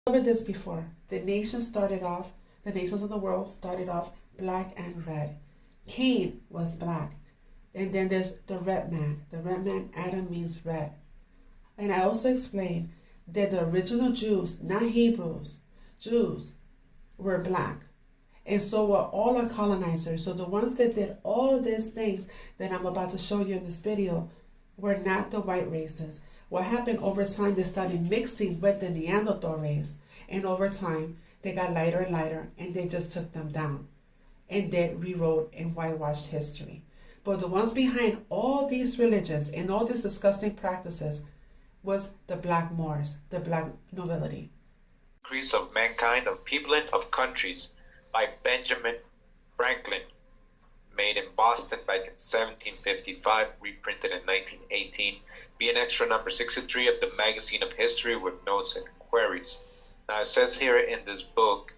Covered this before. The nations of the world started off black and red. Cain was black. And then there's the red man. The red man, Adam, means red. And I also explained that the original Jews, not Hebrews, Jews, were black. And so were all our colonizers. So the ones that did all these things that I'm about to show you in this video were not the white races. What happened over time, they started mixing with the Neanderthal race. And over time, they got lighter and lighter, and they just took them down. And they rewrote and whitewashed history. But the ones behind all these religions and all these disgusting practices was the black Moors, the black nobility. Increase of Mankind, of People, and of Countries by Benjamin Franklin, made in Boston back in 1755, reprinted in 1918, being extra number 63 of the Magazine of History with notes and queries. Now it says here in this book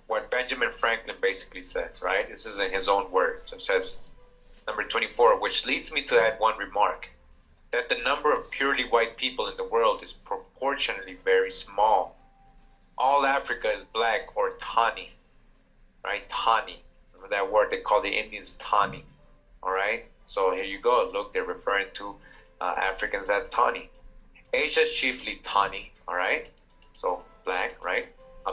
what Benjamin Franklin basically says, right? This is in his own words. It says, number 24, which leads me to add one remark, that the number of purely white people in the world is proportionally very small. All Africa is black or Tani, right? Tani. Remember that word they call the Indians Tani, all right? So here you go. Look, they're referring to Africans as Tani. Asia is chiefly Tani, all right? So black, right?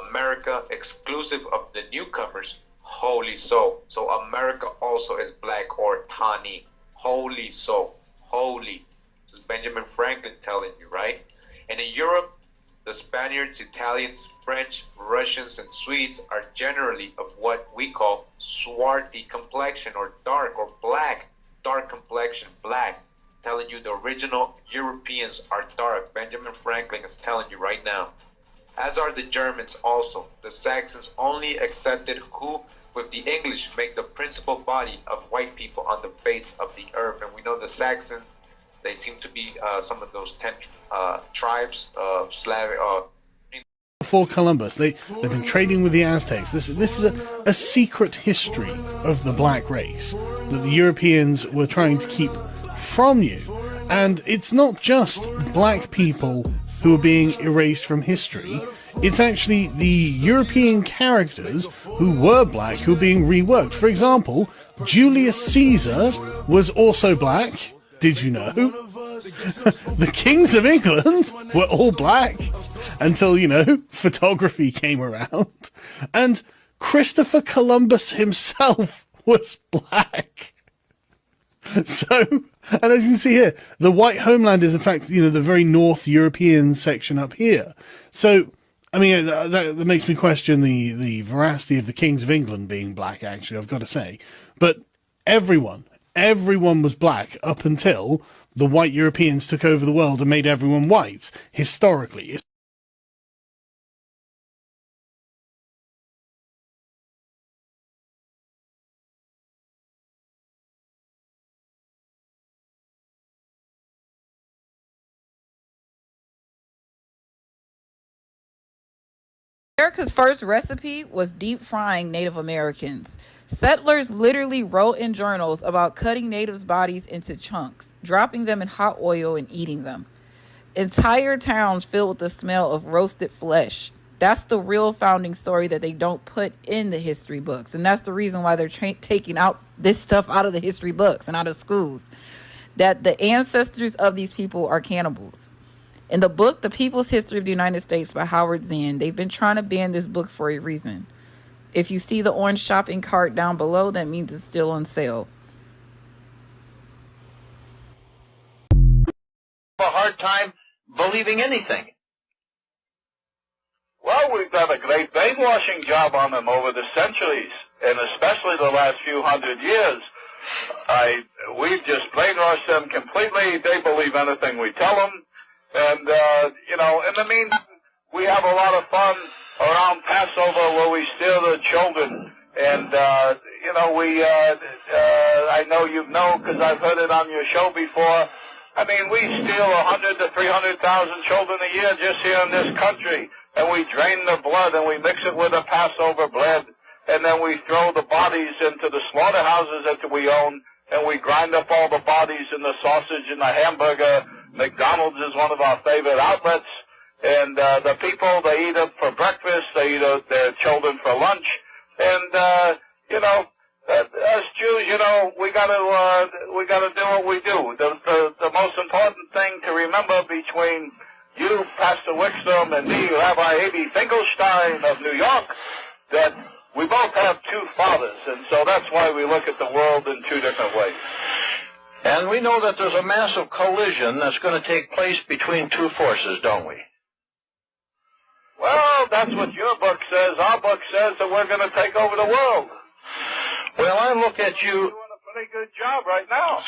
America, exclusive of the newcomers, wholly so. So America also is black or Tani, wholly so, wholly. This is Benjamin Franklin telling you, right? And in Europe, the Spaniards, Italians, French, Russians, and Swedes are generally of what we call swarthy complexion, or dark or black, dark complexion, black. Telling you the original Europeans are dark. Benjamin Franklin is telling you right now. As are the Germans also. The Saxons only accepted who, with the English, make the principal body of white people on the face of the earth. And we know the Saxons, they seem to be some of those 10 tribes of Slavic. Before Columbus, they've been trading with the Aztecs. This is a secret history of the black race that the Europeans were trying to keep from you. And it's not just black people who are being erased from history. It's actually the European characters who were black who are being reworked. For example, Julius Caesar was also black. Did you know? The kings of England were all black until, photography came around. And Christopher Columbus himself was black. So, and as you can see here, the white homeland is in fact, the very North European section up here. So, I mean, that makes me question the veracity of the kings of England being black, actually, I've got to say. But everyone was black up until the white Europeans took over the world and made everyone white, historically. America's first recipe was deep frying Native Americans. Settlers literally wrote in journals about cutting natives' bodies into chunks, dropping them in hot oil and eating them. Entire towns filled with the smell of roasted flesh. That's the real founding story that they don't put in the history books. And that's the reason why they're taking out this stuff out of the history books and out of schools. That the ancestors of these people are cannibals. In the book, The People's History of the United States by Howard Zinn, they've been trying to ban this book for a reason. If you see the orange shopping cart down below, that means it's still on sale. A hard time believing anything. Well, we've done a great brainwashing job on them over the centuries, and especially the last few hundred years. We've just brainwashed them completely. They believe anything we tell them. And, in the meantime, we have a lot of fun around Passover where we steal the children. And, I know you know because I've heard it on your show before. I mean, we steal 100 to 300,000 children a year just here in this country. And we drain the blood and we mix it with the Passover bread. And then we throw the bodies into the slaughterhouses that we own. And we grind up all the bodies in the sausage and the hamburger. McDonald's is one of our favorite outlets. And the people, they eat it for breakfast, they eat it, their children for lunch. And, as Jews, we gotta do what we do. The most important thing to remember between you, Pastor Wickstrom, and me, Rabbi Aby Finkelstein of New York, that we both have two fathers, and so that's why we look at the world in two different ways. And we know that there's a massive collision that's going to take place between two forces, don't we? Well, that's what your book says. Our book says that we're going to take over the world. Well, I look at you... You're doing a pretty good job right now.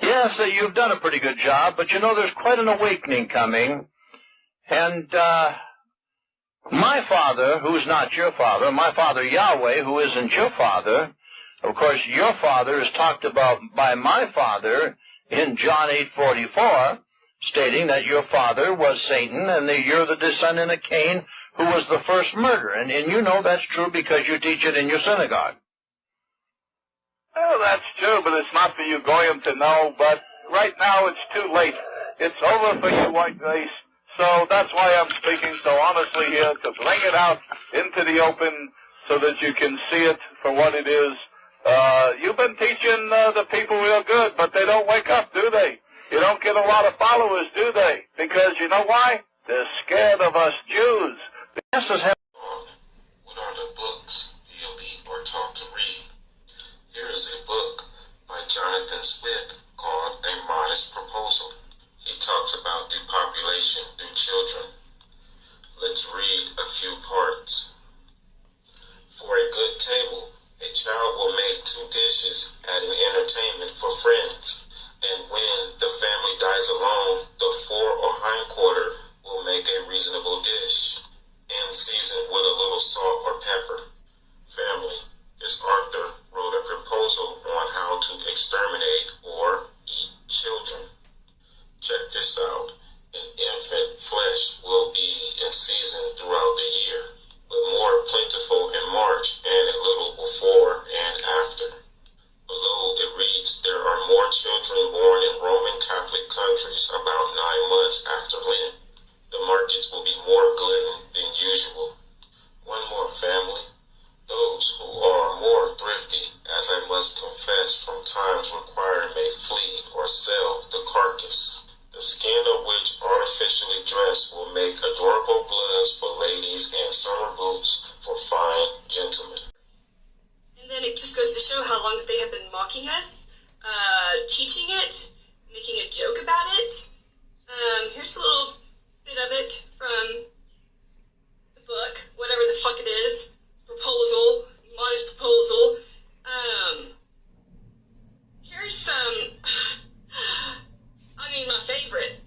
Yes, you've done a pretty good job, but there's quite an awakening coming. And my father, who's not your father, my father Yahweh, who isn't your father, of course, your father is talked about by my father in John 8:44, stating that your father was Satan and that you're the descendant of Cain, who was the first murderer. And you know that's true because you teach it in your synagogue. Well, that's true, but it's not for you Goyim to know. But right now it's too late. It's over for you white race. So that's why I'm speaking so honestly here, to bring it out into the open so that you can see it for what it is. You've been teaching the people real good, but they don't wake up, do they? You don't get a lot of followers, do they? Because you know why? They're scared of us Jews. What are the books the elite are taught to read? Here is a book by Jonathan Swift called A Modest Proposal. He talks about depopulation through children. Let's read a few parts. For a good table, a child will make 2 dishes, adding entertainment for friends. And when the family dies alone, the fore or hindquarter will make a reasonable dish, and seasoned with a little salt or pepper. Family, this author wrote a proposal on how to exterminate or eat children. Check this out. An infant flesh will be in season throughout the year, but more plentiful in March and a little before and after. Below it reads, there are more children born in Roman Catholic countries about 9 months after Lent. The markets will be more glutton than usual. One more, family. Those who are more thrifty, as I must confess from times required, may flee or sell the carcass, the skin of which artificially dressed will make adorable gloves for ladies and summer boots for fine gentlemen. And then it just goes to show how long that they have been mocking us, teaching it, making a joke about it. Here's a little bit of it from the book, whatever the fuck it is. Proposal, modest proposal. Here's some, my favorite.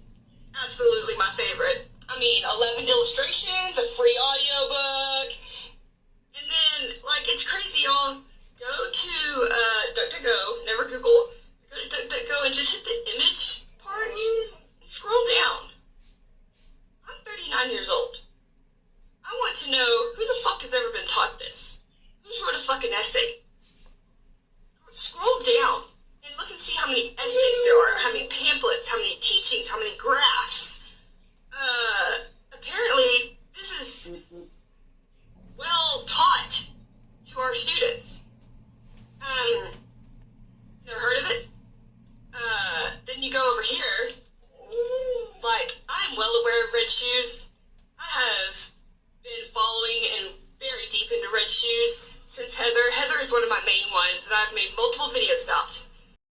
Absolutely my favorite. 11 illustrations, a free audiobook. And then, it's crazy, y'all. Go to DuckDuckGo, never Google. Go to DuckDuckGo and just hit the image part and scroll down. I'm 39 years old. I want to know who the fuck has ever been taught this. Who's wrote a fucking essay? Scroll down and look and see how many essays there are, how many pamphlets, how many teachings, how many graphs. Apparently, this is well taught to our students. Never heard of it? Then you go over here. I'm well aware of Red Shoes. I have been following and very deep into Red Shoes since Heather. Heather is one of my main ones that I've made multiple videos about.